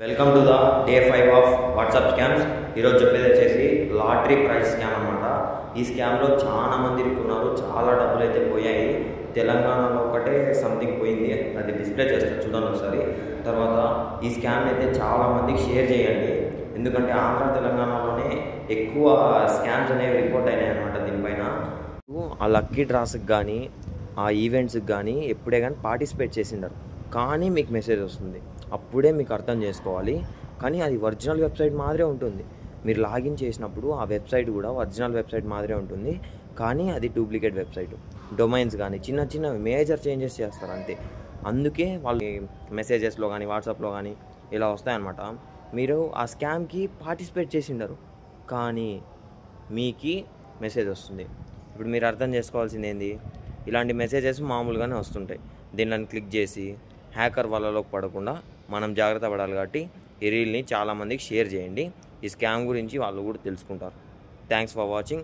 Welcome to the day 5 of WhatsApp scams. ఈరోజు చెప్పేది వచ్చేసి లాటరీ ప్రైజ్ స్కామ్ అనమాట. ఈ స్కామ్లో చాలా మంది ఇరుక్కున్నారు, చాలా డబ్బులు అయితే పోయాయి. తెలంగాణలో ఒకటే సంథింగ్ పోయింది, అది డిస్ప్లే చేస్తారు చూడండి ఒకసారి. తర్వాత ఈ స్కామ్ అయితే చాలా మందికి షేర్ చేయండి, ఎందుకంటే ఆంధ్ర తెలంగాణలోనే ఎక్కువ స్కామ్స్ అనేవి రిపోర్ట్ అయినాయి అనమాట. దీనిపైన ఆ లక్కీ డ్రాస్కి కానీ ఆ ఈవెంట్స్కి కానీ ఎప్పుడే కానీ పార్టిసిపేట్ చేసిండారు, కానీ మీకు మెసేజ్ వస్తుంది, అప్పుడే మీకు అర్థం చేసుకోవాలి. కానీ అది ఒరిజినల్ వెబ్సైట్ మాదిరే ఉంటుంది. మీరు లాగిన్ చేసినప్పుడు ఆ వెబ్సైట్ కూడా ఒరిజినల్ వెబ్సైట్ మాదిరే ఉంటుంది, కానీ అది డూప్లికేట్ వెబ్సైట్. డొమైన్స్ కానీ చిన్న చిన్న మేజర్ చేంజెస్ చేస్తారు అంతే. అందుకే వాళ్ళు మెసేజెస్లో కానీ వాట్సాప్లో కానీ ఇలా వస్తాయన్నమాట. మీరు ఆ స్కామ్కి పార్టిసిపేట్ చేసిండరు, కానీ మీకు మెసేజ్ వస్తుంది. ఇప్పుడు మీరు అర్థం చేసుకోవాల్సింది ఏంది, ఇలాంటి మెసేజెస్ మామూలుగానే వస్తుంటాయి. దీనిని క్లిక్ చేసి హ్యాకర్ వాళ్ళలోకి పడకుండా మనం జాగ్రత్త పడాలి. కాబట్టి ఈ రీల్ని చాలామందికి షేర్ చేయండి, ఈ స్కామ్ గురించి వాళ్ళు కూడా తెలుసుకుంటారు. Thanks for watching.